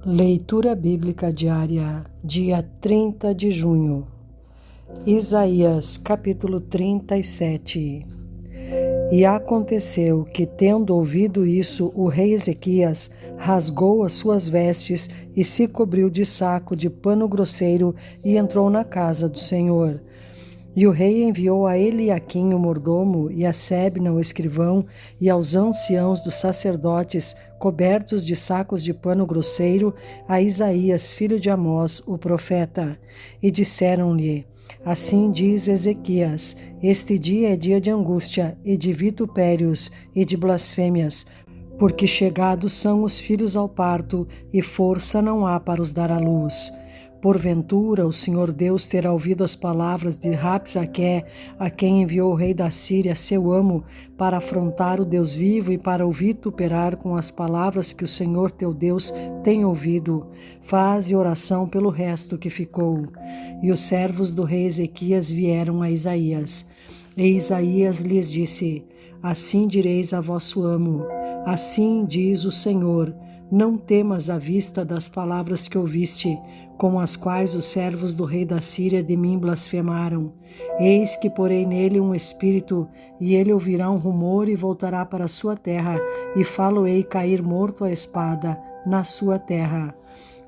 Leitura Bíblica Diária, dia 30 de junho. Isaías, capítulo 37. E aconteceu que, tendo ouvido isso, o rei Ezequias rasgou as suas vestes e se cobriu de saco de pano grosseiro e entrou na casa do Senhor. E o rei enviou a Eliaquim, o mordomo, e a Sebna, o escrivão, e aos anciãos dos sacerdotes, cobertos de sacos de pano grosseiro, a Isaías, filho de Amós, o profeta. E disseram-lhe: Assim diz Ezequias: Este dia é dia de angústia, e de vitupérios, e de blasfêmias, porque chegados são os filhos ao parto, e força não há para os dar à luz. Porventura, o Senhor Deus terá ouvido as palavras de Rabsaque, a quem enviou o rei da Síria, seu amo, para afrontar o Deus vivo e para o vituperar com as palavras que o Senhor teu Deus tem ouvido. Faze oração pelo resto que ficou. E os servos do rei Ezequias vieram a Isaías. E Isaías lhes disse: Assim direis a vosso amo: Assim diz o Senhor: Não temas à vista das palavras que ouviste, com as quais os servos do rei da Síria de mim blasfemaram. Eis que porei nele um espírito, e ele ouvirá um rumor e voltará para a sua terra, e fá-lo-ei cair morto à espada na sua terra.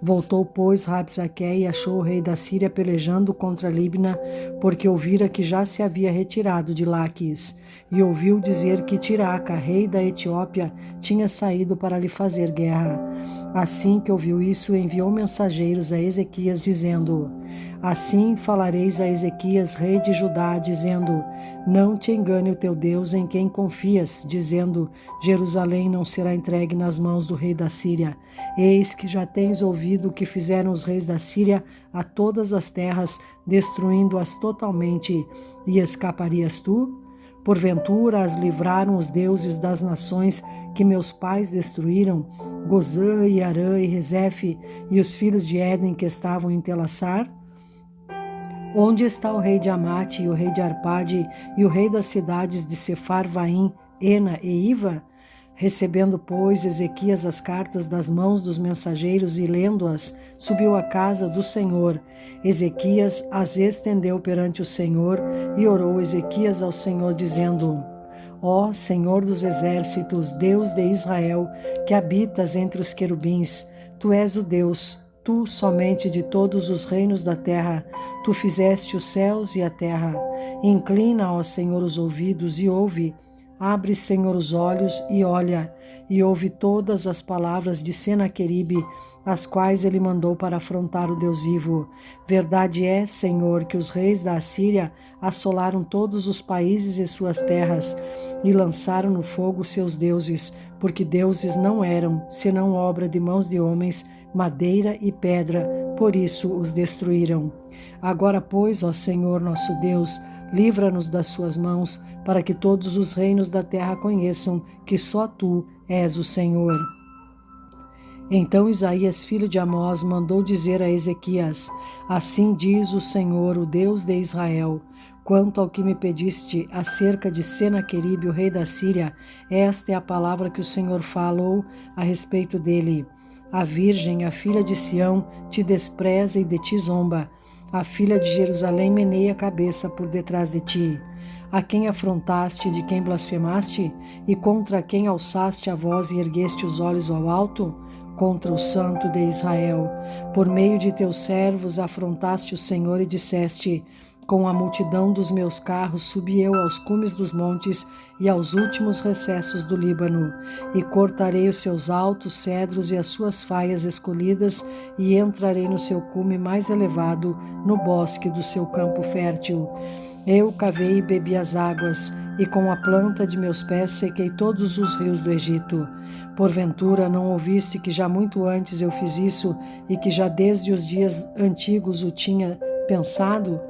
Voltou, pois, Rabsaque e achou o rei da Síria pelejando contra Libna, porque ouvira que já se havia retirado de Laquis, e ouviu dizer que Tiraca, rei da Etiópia, tinha saído para lhe fazer guerra. Assim que ouviu isso, enviou mensageiros a Ezequias, dizendo: Assim falareis a Ezequias, rei de Judá, dizendo: Não te engane o teu Deus em quem confias, dizendo: Jerusalém não será entregue nas mãos do rei da Síria. Eis que já tens ouvido o que fizeram os reis da Síria a todas as terras, destruindo-as totalmente, e escaparias tu? Porventura as livraram os deuses das nações que meus pais destruíram, Gozã e Arã e Rezefe, e os filhos de Éden que estavam em Telassar? Onde está o rei de Amate e o rei de Arpade e o rei das cidades de Sefarvaim, Ena e Iva? Recebendo, pois, Ezequias as cartas das mãos dos mensageiros e lendo-as, subiu à casa do Senhor. Ezequias as estendeu perante o Senhor e orou Ezequias ao Senhor, dizendo: Ó Senhor dos exércitos, Deus de Israel, que habitas entre os querubins, tu és o Deus, tu somente de todos os reinos da terra, tu fizeste os céus e a terra. Inclina, ó Senhor, os ouvidos e ouve. Abre, Senhor, os olhos e olha, e ouve todas as palavras de Senaqueribe, as quais ele mandou para afrontar o Deus vivo. Verdade é, Senhor, que os reis da Assíria assolaram todos os países e suas terras, e lançaram no fogo seus deuses, porque deuses não eram, senão obra de mãos de homens, madeira e pedra, por isso os destruíram. Agora, pois, ó Senhor nosso Deus, livra-nos das suas mãos, para que todos os reinos da terra conheçam que só tu és o Senhor. Então Isaías, filho de Amós, mandou dizer a Ezequias: Assim diz o Senhor, o Deus de Israel: Quanto ao que me pediste acerca de Senaqueribe, o rei da Síria, esta é a palavra que o Senhor falou a respeito dele. A virgem, a filha de Sião, te despreza e de ti zomba. A filha de Jerusalém meneia a cabeça por detrás de ti. A quem afrontaste, de quem blasfemaste? E contra quem alçaste a voz e ergueste os olhos ao alto? Contra o Santo de Israel. Por meio de teus servos afrontaste o Senhor e disseste: Com a multidão dos meus carros subi eu aos cumes dos montes e aos últimos recessos do Líbano, e cortarei os seus altos cedros e as suas faias escolhidas, e entrarei no seu cume mais elevado, no bosque do seu campo fértil. Eu cavei e bebi as águas, e com a planta de meus pés sequei todos os rios do Egito. Porventura não ouviste que já muito antes eu fiz isso, e que já desde os dias antigos o tinha pensado?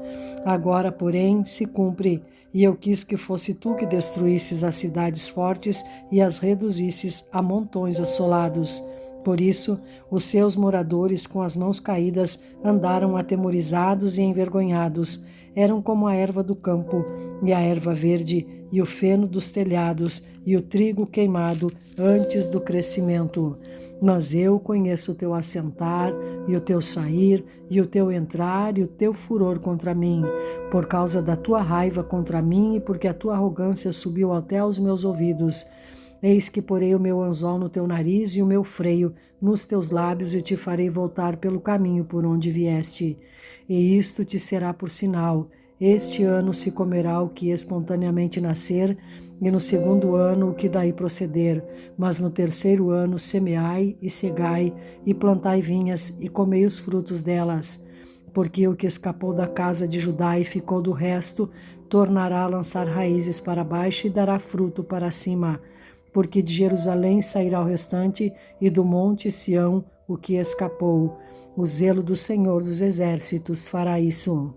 Agora, porém, se cumpre, e eu quis que fosse tu que destruísses as cidades fortes e as reduzisses a montões assolados. Por isso, os seus moradores, com as mãos caídas, andaram atemorizados e envergonhados. eram como a erva do campo, e a erva verde, e o feno dos telhados, e o trigo queimado antes do crescimento. Mas eu conheço o teu assentar, e o teu sair, e o teu entrar, e o teu furor contra mim, por causa da tua raiva contra mim, e porque a tua arrogância subiu até aos meus ouvidos. Eis que porei o meu anzol no teu nariz e o meu freio nos teus lábios, e te farei voltar pelo caminho por onde vieste. E isto te será por sinal: este ano se comerá o que espontaneamente nascer, e no segundo ano o que daí proceder. Mas no terceiro ano semeai e cegai, e plantai vinhas, e comei os frutos delas. Porque o que escapou da casa de Judá e ficou do resto, tornará a lançar raízes para baixo e dará fruto para cima. Porque de Jerusalém sairá o restante, e do monte Sião o que escapou. O zelo do Senhor dos Exércitos fará isso.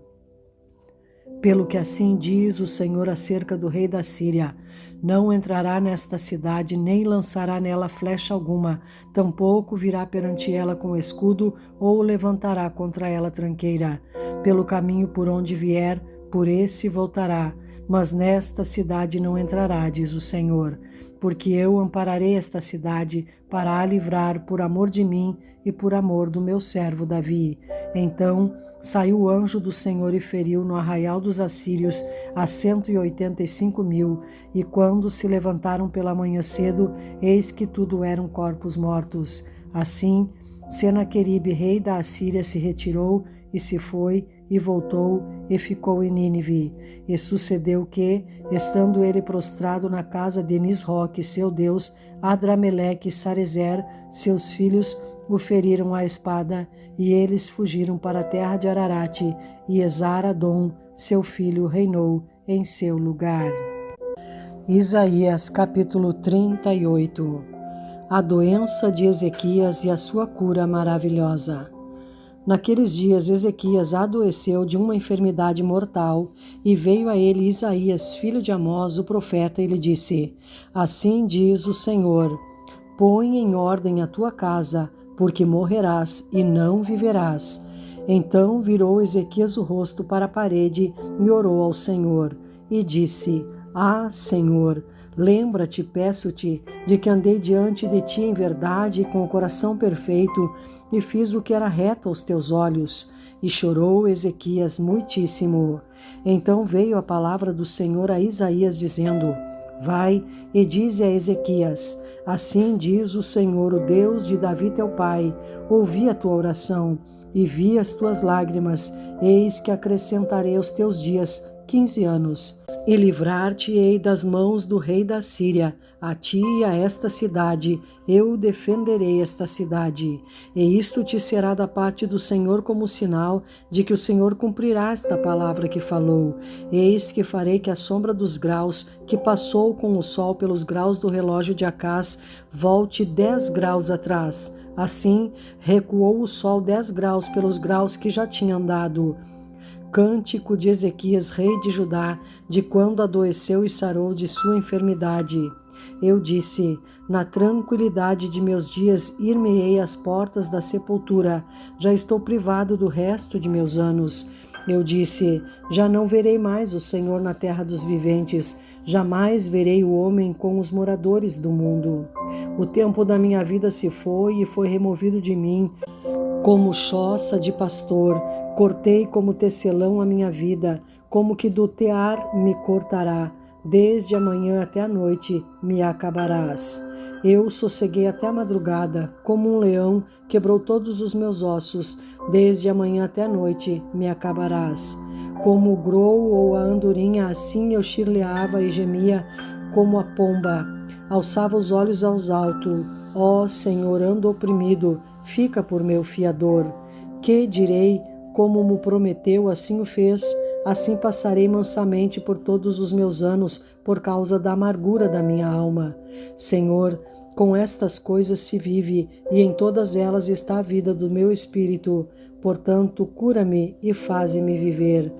Pelo que assim diz o Senhor acerca do rei da Síria: não entrará nesta cidade, nem lançará nela flecha alguma, tampouco virá perante ela com escudo, ou levantará contra ela tranqueira. Pelo caminho por onde vier, por esse voltará, mas nesta cidade não entrará, diz o Senhor. Porque eu ampararei esta cidade para a livrar por amor de mim e por amor do meu servo Davi. Então saiu o anjo do Senhor e feriu no arraial dos assírios a 185.000, e quando se levantaram pela manhã cedo, eis que tudo eram corpos mortos. Assim, Senaqueribe, rei da Assíria, se retirou e se foi, e voltou e ficou em Nínive. E sucedeu que, estando ele prostrado na casa de Nisroque, seu deus, Adrameleque e Sarezer, seus filhos, o feriram à espada, e eles fugiram para a terra de Ararate, e Esar-Adom, seu filho, reinou em seu lugar. Isaías capítulo 38. A doença de Ezequias e a sua cura maravilhosa. Naqueles dias Ezequias adoeceu de uma enfermidade mortal, e veio a ele Isaías, filho de Amós, o profeta, e lhe disse: assim diz o Senhor: põe em ordem a tua casa, porque morrerás e não viverás. Então virou Ezequias o rosto para a parede e orou ao Senhor, e disse: ah, Senhor, lembra-te, peço-te, de que andei diante de ti em verdade e com o coração perfeito, e fiz o que era reto aos teus olhos. E chorou Ezequias muitíssimo. Então veio a palavra do Senhor a Isaías, dizendo: vai e dize a Ezequias: assim diz o Senhor, o Deus de Davi teu pai: ouvi a tua oração e vi as tuas lágrimas, eis que acrescentarei aos teus dias 15 anos, e livrar-te-ei das mãos do rei da Síria. A ti e a esta cidade eu defenderei esta cidade. E isto te será da parte do Senhor como sinal de que o Senhor cumprirá esta palavra que falou. Eis que farei que a sombra dos graus que passou com o sol pelos graus do relógio de Acás volte 10 graus atrás. Assim recuou o sol 10 graus pelos graus que já tinha andado. Cântico de Ezequias, rei de Judá, de quando adoeceu e sarou de sua enfermidade. Eu disse: na tranquilidade de meus dias ir-me-ei às portas da sepultura, já estou privado do resto de meus anos. Eu disse: já não verei mais o Senhor na terra dos viventes, jamais verei o homem com os moradores do mundo. O tempo da minha vida se foi e foi removido de mim, como choça de pastor. Cortei como tecelão a minha vida, como que do tear me cortará. Desde a manhã até a noite me acabarás. Eu sosseguei até a madrugada, como um leão, quebrou todos os meus ossos. Desde a manhã até a noite me acabarás. Como o grou ou a andorinha, assim eu chirleava e gemia como a pomba. Alçava os olhos aos altos. Ó Senhor, ando oprimido, fica por meu fiador. Que direi? Como me prometeu, assim o fez. Assim passarei mansamente por todos os meus anos, por causa da amargura da minha alma. Senhor, com estas coisas se vive, e em todas elas está a vida do meu espírito. Portanto, cura-me e faze-me viver.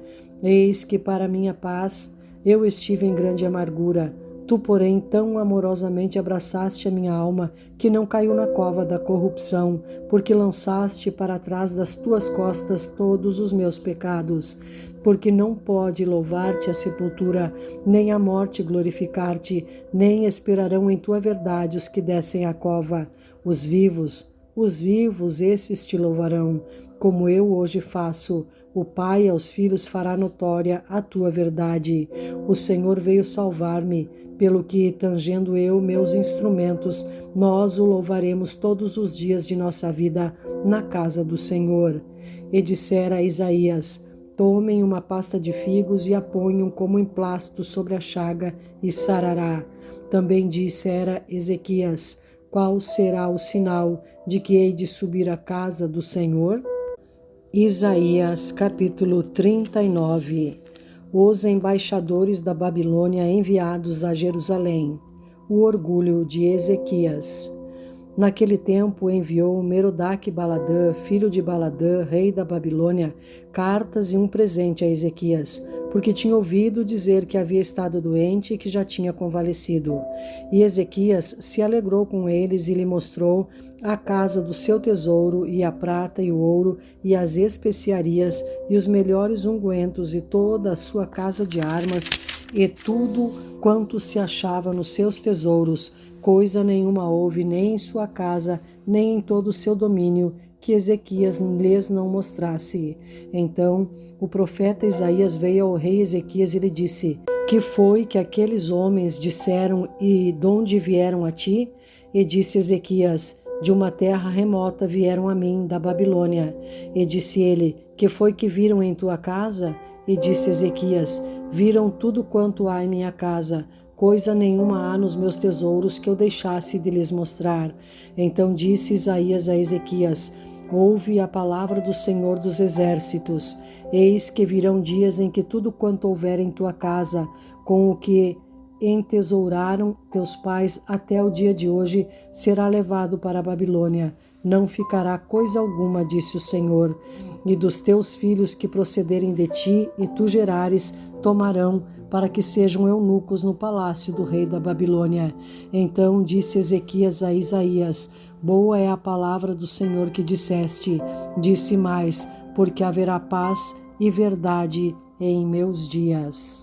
Eis que para minha paz eu estive em grande amargura. Tu, porém, tão amorosamente abraçaste a minha alma, que não caiu na cova da corrupção, porque lançaste para trás das tuas costas todos os meus pecados. Porque não pode louvar-te a sepultura, nem a morte glorificar-te, nem esperarão em tua verdade os que descem à cova. Os vivos, esses te louvarão, como eu hoje faço. O Pai aos filhos fará notória a tua verdade. O Senhor veio salvar-me, pelo que, tangendo eu meus instrumentos, nós o louvaremos todos os dias de nossa vida na casa do Senhor. E dissera a Isaías: tomem uma pasta de figos e a ponham como emplasto sobre a chaga e sarará. Também dissera Ezequias: qual será o sinal de que hei de subir à casa do Senhor? Isaías capítulo 39. Os embaixadores da Babilônia enviados a Jerusalém. O orgulho de Ezequias. Naquele tempo enviou Merodach-Baladã, filho de Baladã, rei da Babilônia, cartas e um presente a Ezequias, porque tinha ouvido dizer que havia estado doente e que já tinha convalescido. E Ezequias se alegrou com eles e lhe mostrou a casa do seu tesouro, e a prata e o ouro, e as especiarias, e os melhores ungüentos, e toda a sua casa de armas, e tudo quanto se achava nos seus tesouros. Coisa nenhuma houve nem em sua casa, nem em todo o seu domínio, que Ezequias lhes não mostrasse. Então o profeta Isaías veio ao rei Ezequias e lhe disse: que foi que aqueles homens disseram e de onde vieram a ti? E disse Ezequias: de uma terra remota vieram a mim, da Babilônia. E disse ele: que foi que viram em tua casa? E disse Ezequias: viram tudo quanto há em minha casa. Coisa nenhuma há nos meus tesouros que eu deixasse de lhes mostrar. Então disse Isaías a Ezequias: ouve a palavra do Senhor dos Exércitos. Eis que virão dias em que tudo quanto houver em tua casa, com o que entesouraram teus pais até o dia de hoje, será levado para a Babilônia. Não ficará coisa alguma, disse o Senhor. E dos teus filhos que procederem de ti e tu gerares, tomarão, para que sejam eunucos no palácio do rei da Babilônia. Então disse Ezequias a Isaías: boa é a palavra do Senhor que disseste. Disse mais: porque haverá paz e verdade em meus dias.